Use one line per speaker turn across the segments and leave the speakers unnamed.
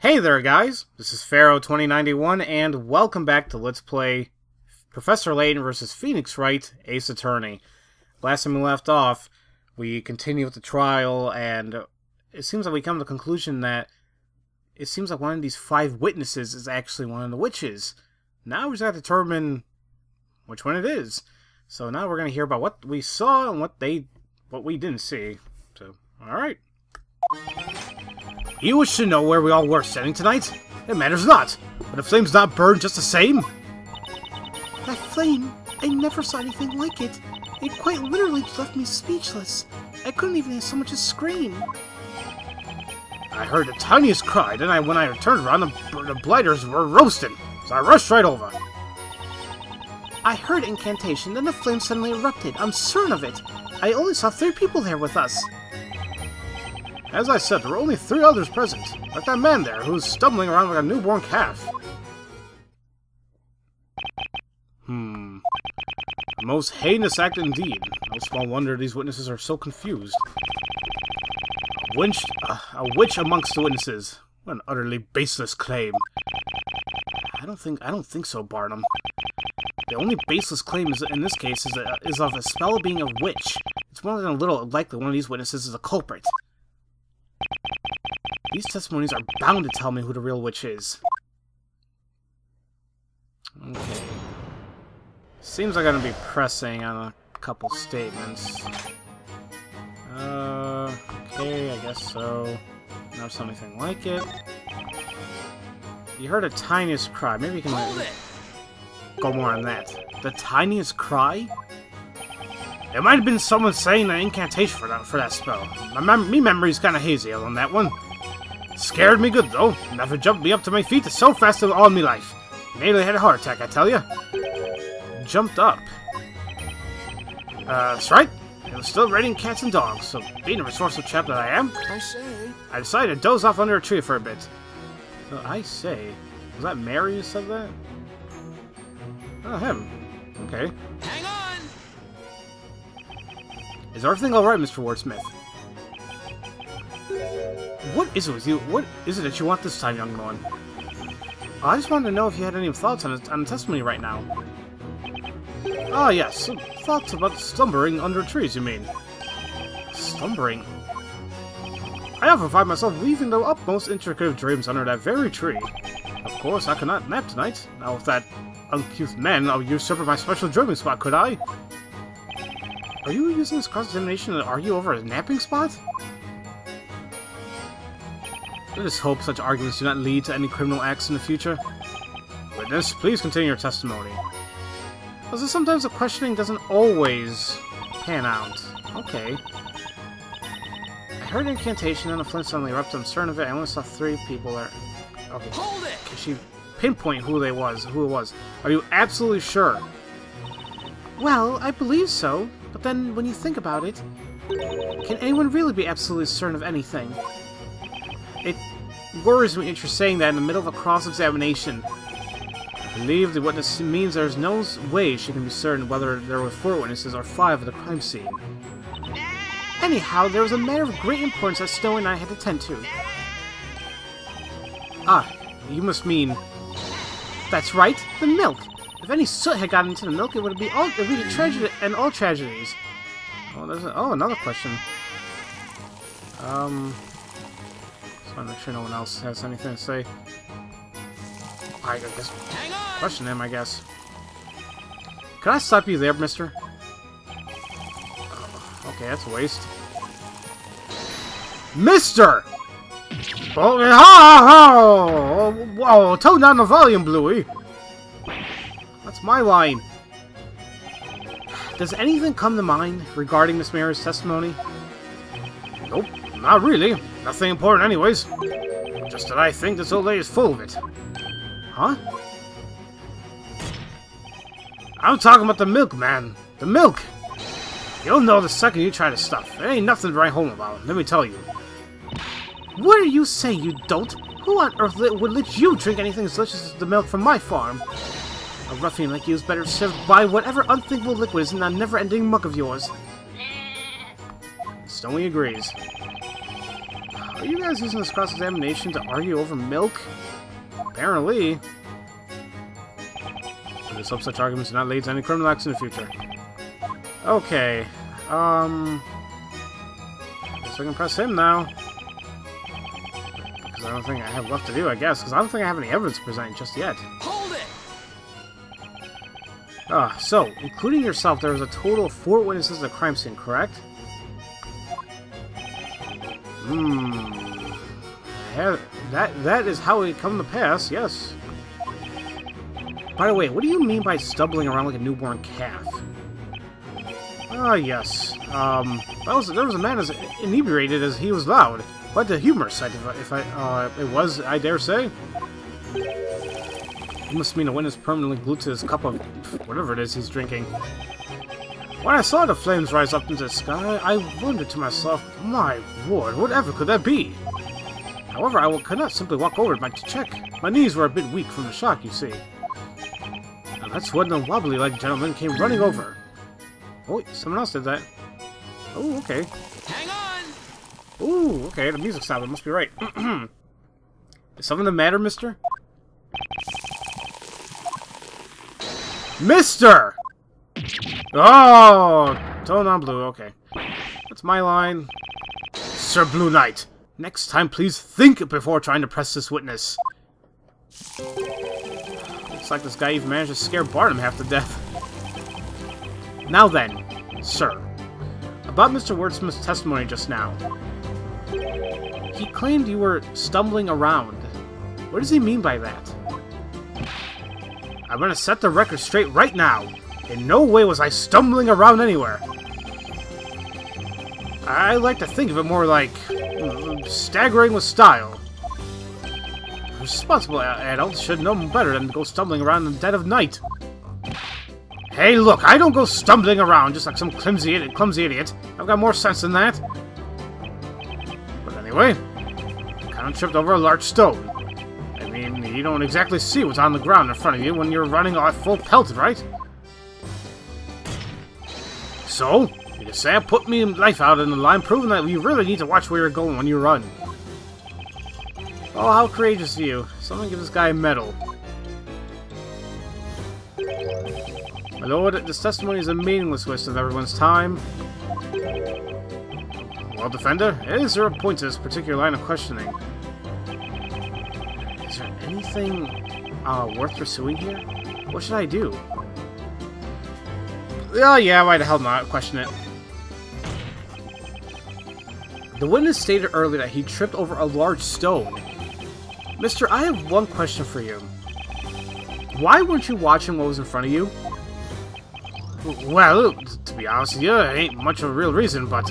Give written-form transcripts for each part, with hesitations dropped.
Hey there guys, this is Pharaoh2091 and welcome back to Let's Play Professor Layton vs. Phoenix Wright Ace Attorney. Last time we left off, we continue with the trial and it seems like we come to the conclusion that it seems like one of these 5 witnesses is actually one of the witches. Now we just have to determine which one it is. So now we're going to hear about what we saw and what we didn't see. So, alright. You wish to know where we all were standing tonight? It matters not. But the flame's not burned just the same?
That flame, I never saw anything like it. It quite literally left me speechless. I couldn't even so much as scream.
I heard the tiniest cry, then when I turned around, the blighters were roasting, so I rushed right over.
I heard incantation, then the flame suddenly erupted. I'm certain of it. I only saw 3 people there with us.
As I said, there were only 3 others present, like that man there, who's stumbling around like a newborn calf. A most heinous act indeed. No small wonder these witnesses are so confused. A witch amongst the witnesses. What an utterly baseless claim. I don't think so, Barnum. The only baseless claim in this case is of a spell being a witch. It's more than a little likely one of these witnesses is a culprit. These testimonies are bound to tell me who the real witch is. Okay. Seems like I'm gonna be pressing on a couple statements. Okay, I guess so. Never saw anything like it. You heard a tiniest cry. Maybe you can go more on that. The tiniest cry? It might have been someone saying an incantation for that spell. My memory's kind of hazy on that one. Scared me good, though. Never jumped me up to my feet so fast in all my life. Nearly had a heart attack, I tell ya. Jumped up. That's right. It was still raining cats and dogs, so being a resourceful chap that I am, I decided to doze off under a tree for a bit. So I say, was that Mary who said that? Oh, him. Okay.
Hang on!
Is everything alright, Mr. Wordsmith? What is it with you? What is it that you want this time, young man? I just wanted to know if you had any thoughts on the testimony right now. Ah, yes. Thoughts about slumbering under trees, you mean? Slumbering? I often find myself weaving the utmost intricate of dreams under that very tree. Of course, I could not nap tonight. Now, with that uncouth man, I'll usurp my special dreaming spot, could I? Are you using this cross-examination to argue over a napping spot? I just hope such arguments do not lead to any criminal acts in the future. Witness, please continue your testimony. Also, sometimes the questioning doesn't always pan out. Okay. I heard an incantation and the flint suddenly erupted. I'm certain of it. I only saw 3 people there. Okay.
Hold it!
Can she pinpoint who it was? Are you absolutely sure?
Well, I believe so. But then, when you think about it, can anyone really be absolutely certain of anything?
It worries me that you're saying that in the middle of a cross-examination. I believe the witness means there's no way she can be certain whether there were 4 witnesses or 5 at the crime scene.
Anyhow, there was a matter of great importance that Snow and I had to tend to.
Ah, you must mean...
That's right, the milk. If any soot had gotten into the milk, it would be a tragedy and all tragedies.
Oh, another question. Just want to make sure no one else has anything to say. I guess question him, I guess. Can I stop you there, mister? Okay, that's a waste. Mister! Oh, whoa, tone down the volume, Bluey. That's my line. Does anything come to mind regarding Miss Mary's testimony? Nope, not really. Nothing important anyways. Just that I think this old lady is full of it. Huh? I'm talking about the milk, man. The milk! You'll know the second you try the stuff. There ain't nothing to write home about, let me tell you.
What are you saying, you dolt? Who on earth would let you drink anything as delicious as the milk from my farm? A ruffian like you is better served by whatever unthinkable liquid is in that never-ending mug of yours.
Snowy agrees. Are you guys using this cross-examination to argue over milk? Apparently. I just hope such arguments do not lead to any criminal acts in the future. Okay. Guess we can press him now. Because I don't think I have left to do, I guess. Because I don't think I have any evidence to present just yet.
Hold it!
So, including yourself, there was a total of 4 witnesses at the crime scene, correct? That is how it come to pass, yes. By the way, what do you mean by stumbling around like a newborn calf? Ah, yes. There was a man as inebriated as he was loud. Quite the humorous sight, it was, I dare say. He must mean a witness permanently glued to his cup of whatever it is he's drinking. When I saw the flames rise up into the sky, I wondered to myself, my lord, whatever could that be? However, I could not simply walk over to check. My knees were a bit weak from the shock, you see. And that's when the wobbly-legged gentleman came running over. Oh, someone else did that. Oh, okay.
Hang on!
Ooh, okay, the music sound, it must be right. Is something the matter, mister? Mister! Oh! Tone on blue, okay. That's my line. Sir Blue Knight, next time please think before trying to press this witness. Looks like this guy even managed to scare Barnum half to death. Now then, sir. About Mr. Wordsmith's testimony just now. He claimed you were stumbling around. What does he mean by that? I'm gonna set the record straight right now. In no way was I stumbling around anywhere. I like to think of it more like staggering with style. Responsible adults should know better than to go stumbling around in the dead of night. Hey, look, I don't go stumbling around just like some clumsy idiot. I've got more sense than that. But anyway, I kind of tripped over a large stone. I mean, you don't exactly see what's on the ground in front of you when you're running off full pelted, right? So, you can say I put me life out in the line, proving that you really need to watch where you're going when you run. Oh, how courageous of you. Someone give this guy a medal. My lord, this testimony is a meaningless waste of everyone's time. Well, defender, is there a point to this particular line of questioning? Is there anything worth pursuing here? What should I do? Oh yeah, why the hell not? Question it. The witness stated earlier that he tripped over a large stone. Mister, I have one question for you. Why weren't you watching what was in front of you? Well, to be honest with you, it ain't much of a real reason, but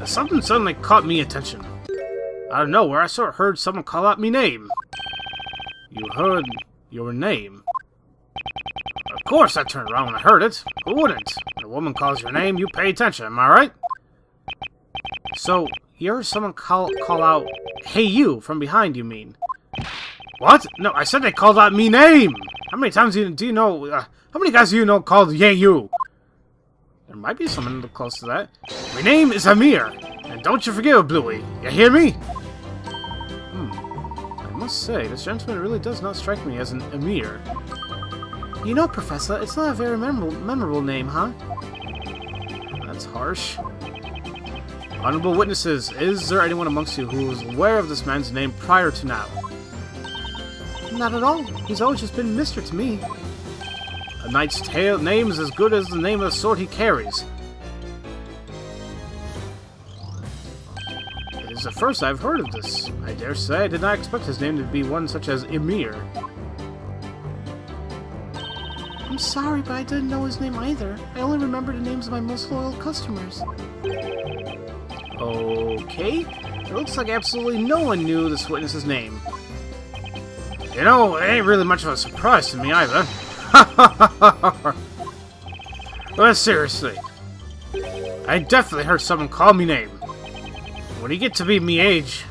something suddenly caught me attention. Out of nowhere, I sort of heard someone call out me name. You heard your name? Of course I turned around when I heard it. Who wouldn't? When a woman calls your name, you pay attention, am I right? So, you heard someone call out, "Hey you," from behind, you mean? What? No, I said they called out me name! How many times do you know, how many guys do you know called "Yay you"? There might be someone close to that. My name is Amir, and don't you forget it, Bluey. You hear me? I must say, this gentleman really does not strike me as an Amir. You know, Professor, it's not a very memorable name, huh? That's harsh. Honorable witnesses, is there anyone amongst you who is aware of this man's name prior to now? Not at all. He's always just been Mister to me. A knight's name is as good as the name of the sword he carries. It is the first I've heard of this. I dare say I did not expect his name to be one such as Emir. I'm sorry, but I didn't know his name either. I only remember the names of my most loyal customers. Okay. It looks like absolutely no one knew this witness's name. You know, it ain't really much of a surprise to me either. But seriously, I definitely heard someone call me name. When you get to be me age,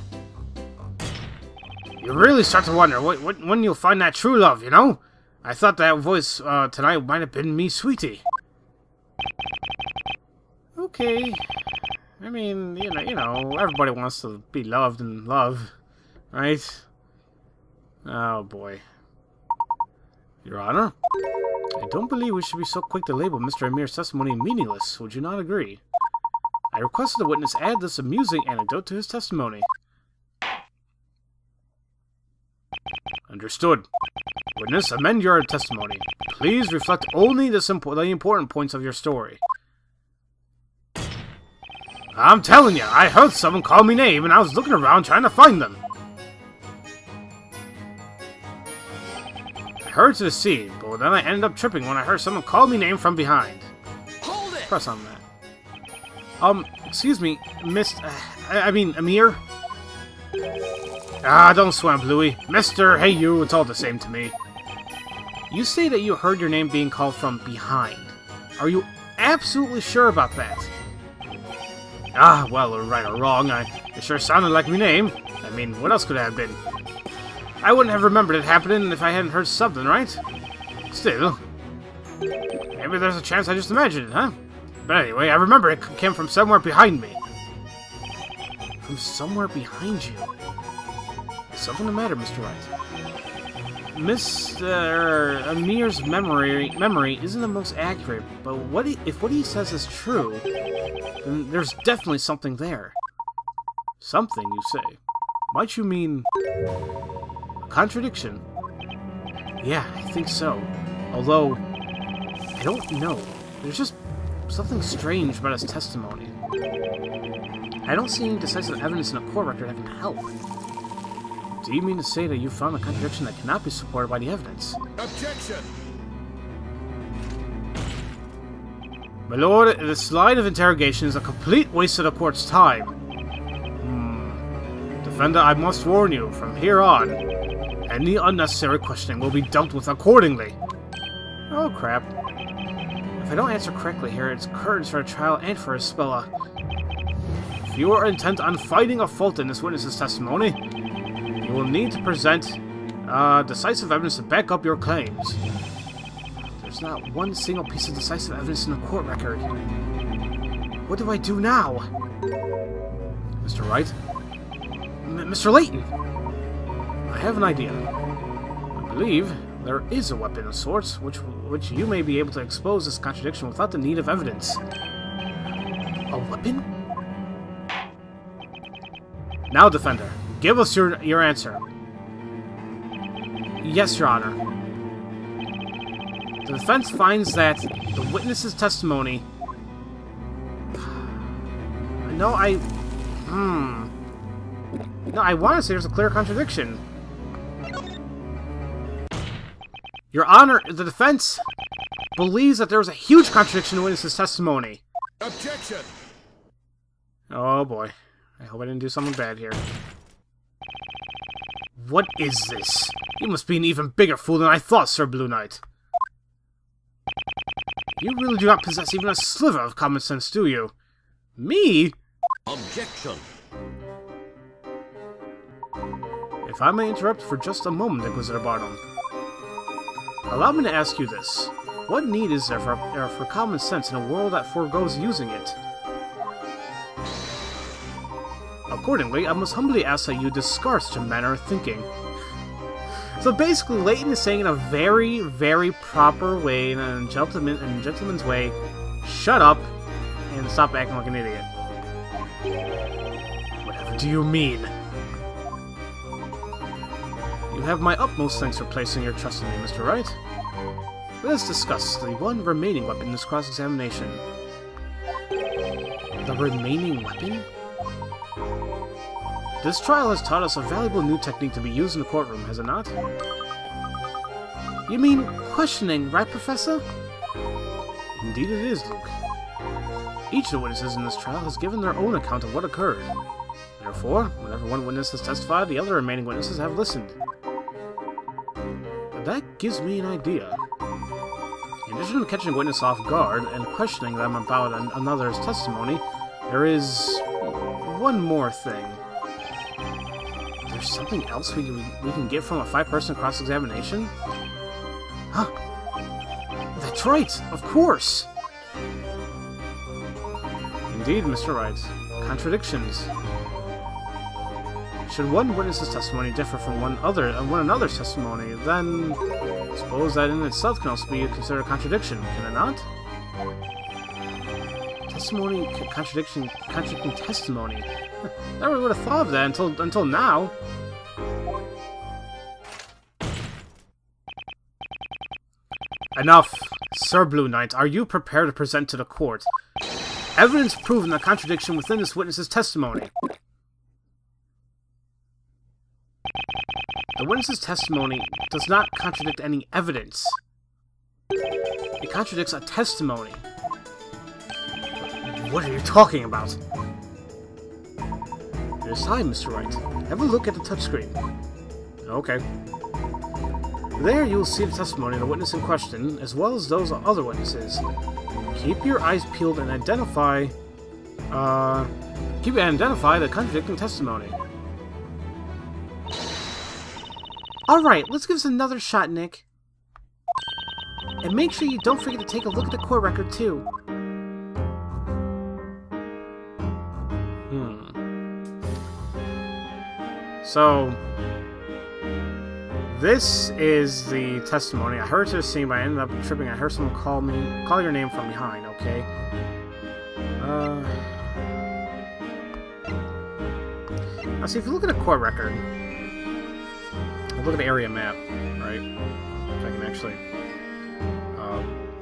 you really start to wonder when you'll find that true love, you know? I thought that voice tonight might have been me, sweetie. Okay. I mean, you know, everybody wants to be loved and love, right? Oh boy. Your Honor, I don't believe we should be so quick to label Mr. Amir's testimony meaningless. Would you not agree? I requested the witness add this amusing anecdote to his testimony. Understood. Witness, amend your testimony. Please reflect only the important points of your story. I'm telling you, I heard someone call me name, and I was looking around trying to find them. I hurried to the scene, but then I ended up tripping when I heard someone call me name from behind.
Hold it!
Press on that. Excuse me, Amir? Ah, don't swamp, Louie. Mister, hey you, it's all the same to me. You say that you heard your name being called from behind. Are you absolutely sure about that? Ah, well, right or wrong, it sure sounded like my name. I mean, what else could it have been? I wouldn't have remembered it happening if I hadn't heard something, right? Still, maybe there's a chance I just imagined it, huh? But anyway, I remember it came from somewhere behind me. From somewhere behind you? Is something the matter, Mr. Wright? Mr. Amir's memory isn't the most accurate, but if what he says is true, then there's definitely something there. Something, you say? Might you mean a contradiction? Yeah, I think so. Although, I don't know. There's just something strange about his testimony. I don't see any decisive evidence in a court record that can help. Do you mean to say that you found a contradiction that cannot be supported by the evidence?
Objection!
My lord, this line of interrogation is a complete waste of the court's time. Defendant, I must warn you, from here on, any unnecessary questioning will be dealt with accordingly. Oh, crap. If I don't answer correctly here, it's curtains for a trial and for a spell. If you are intent on finding a fault in this witness's testimony, you will need to present decisive evidence to back up your claims. There's not one single piece of decisive evidence in the court record. What do I do now? Mr. Wright? Mr. Layton! I have an idea. I believe there is a weapon of sorts, which you may be able to expose this contradiction without the need of evidence. A weapon? Now, defender, give us your answer. Yes, Your Honor. The defense finds that the witness's testimony... No, I want to say there's a clear contradiction. Your Honor, the defense believes that there was a huge contradiction in the witness's testimony.
Objection!
Oh boy. I hope I didn't do something bad here. What is this? You must be an even bigger fool than I thought, Sir Blue Knight. You really do not possess even a sliver of common sense, do you? Me?
Objection!
If I may interrupt for just a moment, Inquisitor Barnum. Allow me to ask you this. What need is there for common sense in a world that forgoes using it? Accordingly, I must humbly ask that you discard such a manner of thinking. So basically, Layton is saying in a very, very proper way, in a gentleman's way, shut up and stop acting like an idiot. Whatever do you mean? You have my utmost thanks for placing your trust in me, Mr. Wright. Let us discuss the one remaining weapon in this cross-examination. The remaining weapon? This trial has taught us a valuable new technique to be used in the courtroom, has it not? You mean questioning, right, Professor? Indeed it is, Luke. Each of the witnesses in this trial has given their own account of what occurred. Therefore, whenever one witness has testified, the other remaining witnesses have listened. That gives me an idea. In addition to catching a witness off guard and questioning them about another's testimony, there is one more thing. There's something else we can get from a 5-person cross-examination? Huh. That's right, of course! Indeed, Mr. Wright. contradictions. Should one witness's testimony differ from one another's testimony, then I suppose that in itself can also be considered a contradiction, can it not? Testimony contradicting testimony. Never would have thought of that until now. Enough, Sir Blue Knight. Are you prepared to present to the court evidence proving the contradiction within this witness's testimony? The witness's testimony does not contradict any evidence. It contradicts a testimony. What are you talking about? It is time, Mr. Wright. Have a look at the touchscreen. Okay. There you will see the testimony of the witness in question, as well as those of other witnesses. Keep your eyes peeled and identify the contradicting testimony.
Alright, let's give this another shot, Nick. And make sure you don't forget to take a look at the court record, too.
So, this is the testimony. I heard to the scene, but I ended up tripping. I heard someone call your name from behind, okay? Now see, if you look at the court record, look at the area map, right? If I can actually,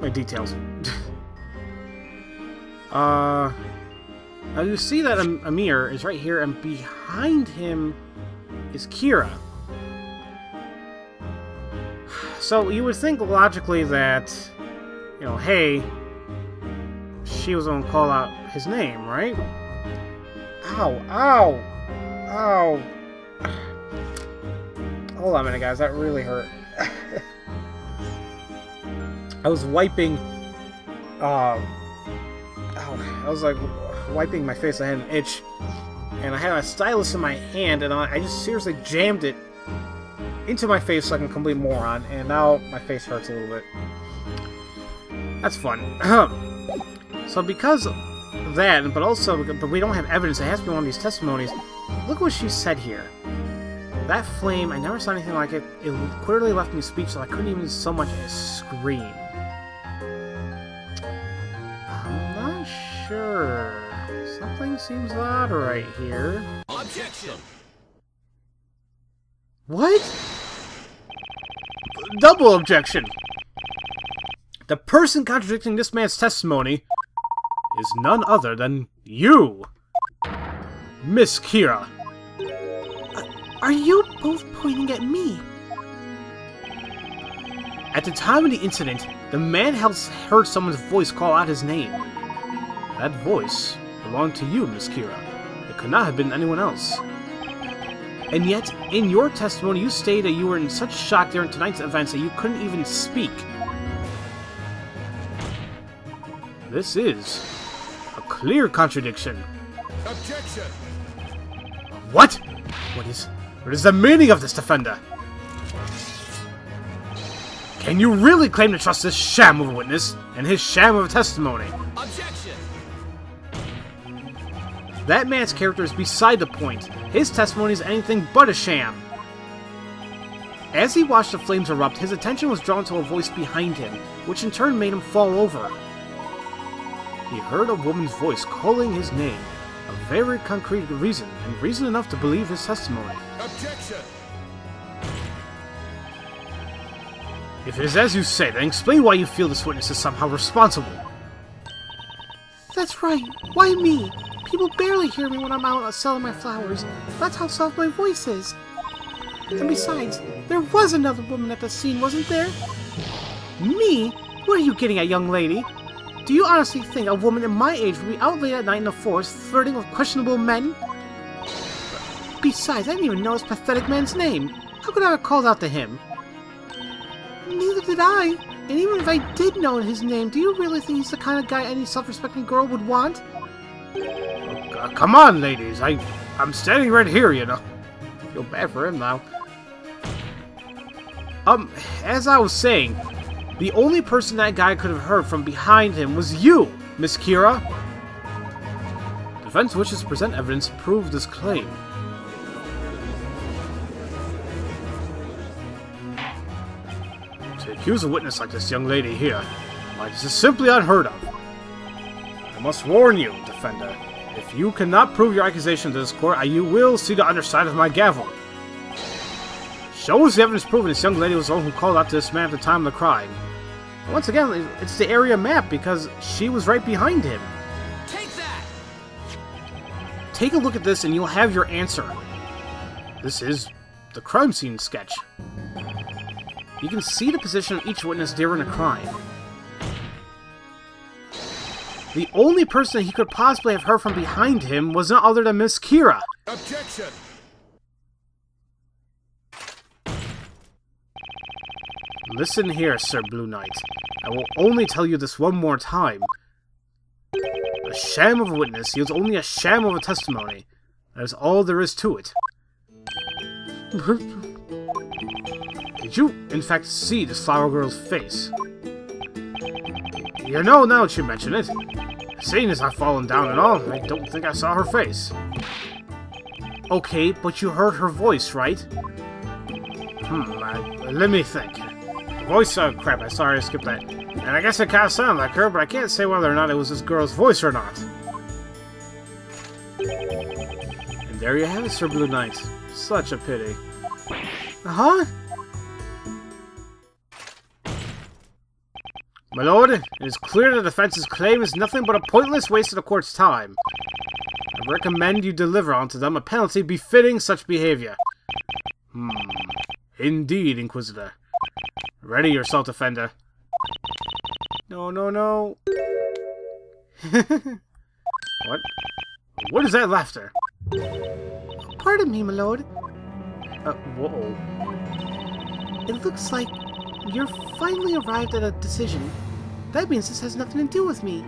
my details. Now you see that Amir is right here, and behind him is Kira. So you would think logically that, you know, hey, she was going to call out his name, right? Ow, ow, ow. Hold on a minute, guys, that really hurt. I was wiping, I was like wiping my face. I had an itch, and I had a stylus in my hand, and I just seriously jammed it into my face like a complete moron, and now my face hurts a little bit. That's fun. So because of that, but we don't have evidence, it has to be one of these testimonies. Look what she said here. That flame, I never saw anything like it. It clearly left me speechless. I couldn't even so much as scream. I'm not sure. Something seems odd right here.
Objection!
What? Double objection! The person contradicting this man's testimony is none other than you, Miss Kira.
Are you both pointing at me?
At the time of the incident, the man heard someone's voice call out his name. That voice belonged to you, Miss Kira. It could not have been anyone else. And yet, in your testimony, you stated that you were in such shock during tonight's events that you couldn't even speak. This is a clear contradiction.
Objection!
What? What is the meaning of this, defender? Can you really claim to trust this sham of a witness and his sham of a testimony?
Objection!
That man's character is beside the point. His testimony is anything but a sham. As he watched the flames erupt, his attention was drawn to a voice behind him, which in turn made him fall over. He heard a woman's voice calling his name. A very concrete reason, and reason enough to believe his testimony.
Objection!
If it is as you say, then explain why you feel this witness is somehow responsible.
That's right. Why me? People barely hear me when I'm out selling my flowers. That's how soft my voice is. And besides, there was another woman at the scene, wasn't there? Me? What are you getting at, young lady? Do you honestly think a woman in my age would be out late at night in the forest flirting with questionable men? Besides, I didn't even know this pathetic man's name. How could I have called out to him? Neither did I. And even if I did know his name, do you really think he's the kind of guy any self-respecting girl would want?
Come on, ladies. I'm standing right here, you know. I feel bad for him now. As I was saying, the only person that guy could have heard from behind him was you, Miss Kira. defense wishes to present evidence to prove this claim. To accuse a witness like this young lady here, why, this is simply unheard of. I must warn you, defender, if you cannot prove your accusation to this court, you will see the underside of my gavel. Shows the evidence proving this young lady was the one who called out to this man at the time of the crime. And once again, it's the area map because she was right behind him.
Take that!
Take a look at this and you'll have your answer. This is the crime scene sketch. You can see the position of each witness during a crime. The only person he could possibly have heard from behind him was none other than Miss Kira.
Objection!
Listen here, Sir Blue Knight. I will only tell you this one more time. A sham of a witness yields only a sham of a testimony. That is all there is to it. Did you, in fact, see this flower girl's face? You know, now that you mention it. Seeing as I've fallen down and all, I don't think I saw her face. Okay, but you heard her voice, right? Let me think. Voice, crap, I'm sorry I skipped that. And I guess it kinda sounded like her, but I can't say whether or not it was this girl's voice or not. And there you have it, Sir Blue Knight. Such a pity.
Huh?
My lord, it is clear the defense's claim is nothing but a pointless waste of the court's time. I recommend you deliver onto them a penalty befitting such behavior. Indeed, Inquisitor. Ready yourself, defender.
No, no, no.
What? What is that laughter?
Pardon me, my lord.
Whoa.
It looks like you're finally arrived at a decision. That means this has nothing to do with me.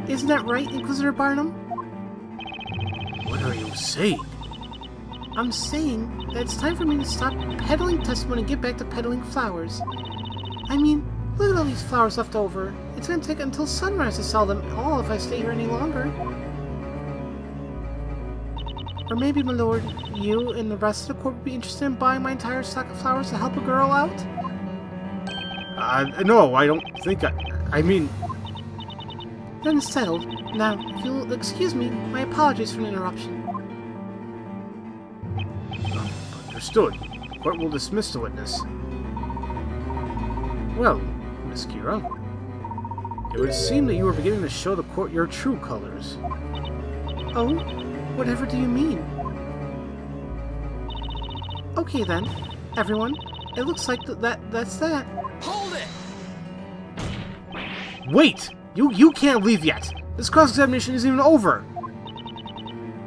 Isn't that right, Inquisitor Barnum?
What are you saying?
I'm saying that it's time for me to stop peddling testimony and get back to peddling flowers. I mean, look at all these flowers left over. It's going to take until sunrise to sell them all if I stay here any longer. Or maybe, my lord, you and the rest of the court would be interested in buying my entire stock of flowers to help a girl out?
No, I don't think I mean...
Then it's settled. Now, if you'll excuse me, my apologies for the interruption.
Understood. The court will dismiss the witness. Well, Miss Kira, it would seem that you were beginning to show the court your true colors.
Oh? Whatever do you mean? Okay then, everyone. It looks like that's that.
Hold it!
Wait! You can't leave yet! This cross-examination isn't even over!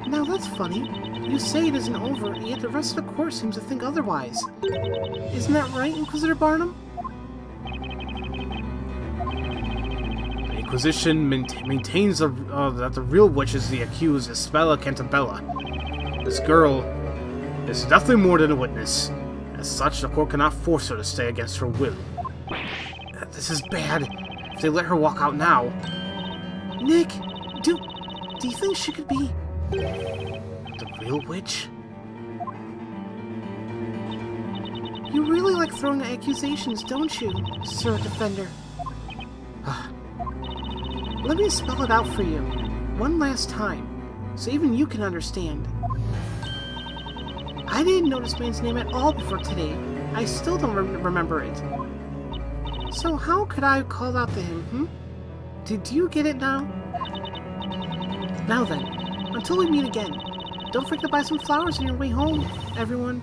Now that's funny. You say it isn't over, yet the rest of the court seems to think otherwise. Isn't that right, Inquisitor Barnum?
The Inquisition maintains that the real witch is the accused, Espella Cantabella. This girl is nothing more than a witness. As such, the court cannot force her to stay against her will. This is bad. If they let her walk out now...
Nick, do you think she could be...
the real witch?
You really like throwing accusations, don't you, Sir Defender? Let me spell it out for you, one last time, so even you can understand. I didn't know this man's name at all before today. I still don't remember it. So how could I have called out to him, Did you get it now? Now then, until we meet again, don't forget to buy some flowers on your way home, everyone.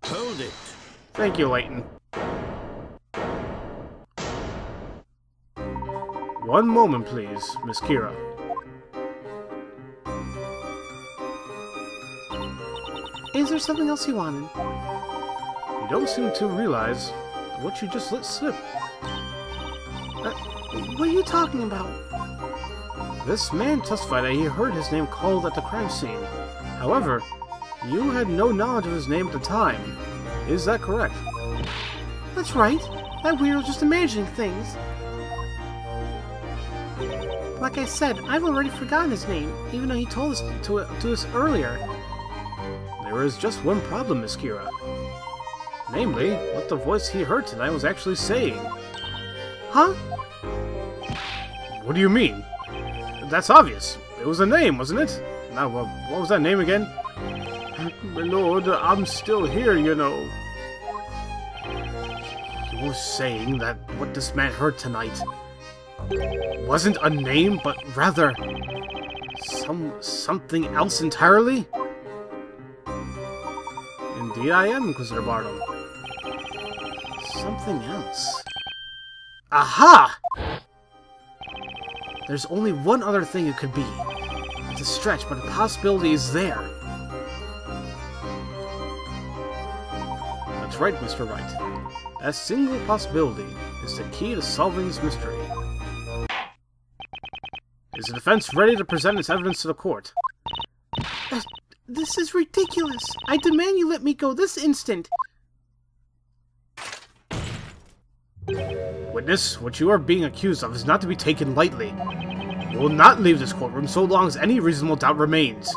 Hold it!
Thank you, Layton. One moment, please, Miss Kira.
Is there something else you wanted?
You don't seem to realize what you just let slip.
What are you talking about?
This man testified that he heard his name called at the crime scene. However, you had no knowledge of his name at the time. Is that correct?
That's right. That weirdo's just imagining things. Like I said, I've already forgotten his name, even though he told us to us earlier.
There is just one problem, Miss Kira. Namely, what the voice he heard tonight was actually saying.
Huh?
What do you mean? That's obvious. It was a name, wasn't it? Now, what was that name again? My lord, I'm still here, you know. You were saying that what this man heard tonight wasn't a name, but rather something else entirely? Indeed I am, Inquisitor Barnum. Something else. Aha! There's only one other thing it could be. It's a stretch, but the possibility is there. That's right, Mr. Wright. That single possibility is the key to solving this mystery. Is the defense ready to present its evidence to the court?
This is ridiculous. I demand you let me go this instant.
Witness, what you are being accused of is not to be taken lightly. You will not leave this courtroom so long as any reasonable doubt remains.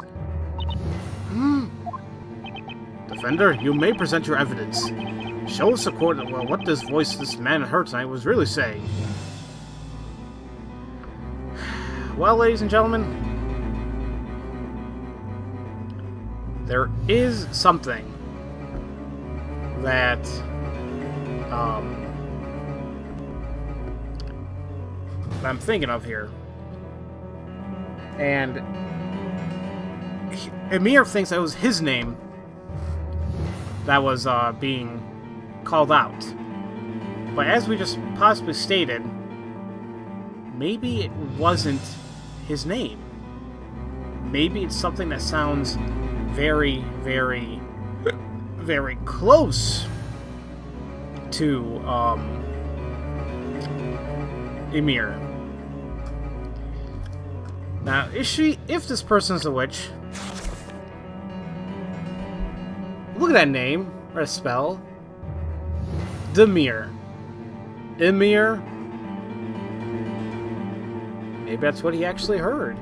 Defender, you may present your evidence. Show us the court what this voice this man heard tonight was really saying. Well, ladies and gentlemen, there is something that I'm thinking of here. And Emir thinks that it was his name that was being called out. But as we just possibly stated, maybe it wasn't his name. Maybe it's something that sounds very, very, very close to Emir. Now, if this person's a witch, look at that name, or a spell. Demir. Emir. Maybe that's what he actually heard.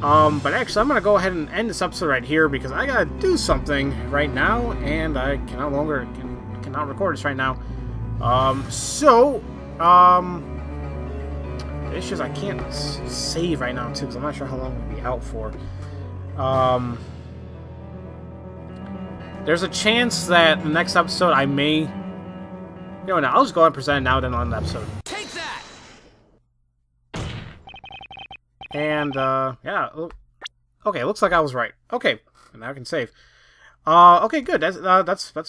But actually, I'm going to go ahead and end this episode right here because I got to do something right now, and I cannot record this right now. The issue is I can't save right now, too, because I'm not sure how long we'll be out for. There's a chance that the next episode I may... You know what, I'll just go ahead and present it now, then on the episode.
Take that!
And, yeah. Okay, looks like I was right. Okay, and now I can save. Okay, good. That's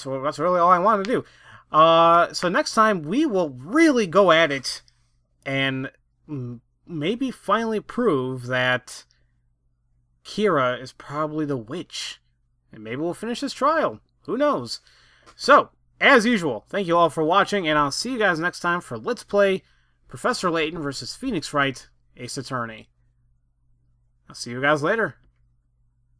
really all I wanted to do. So next time we will really go at it and maybe finally prove that Kira is probably the witch. And maybe we'll finish this trial. Who knows? So, as usual, thank you all for watching, and I'll see you guys next time for Let's Play Professor Layton vs. Phoenix Wright, Ace Attorney. I'll see you guys later.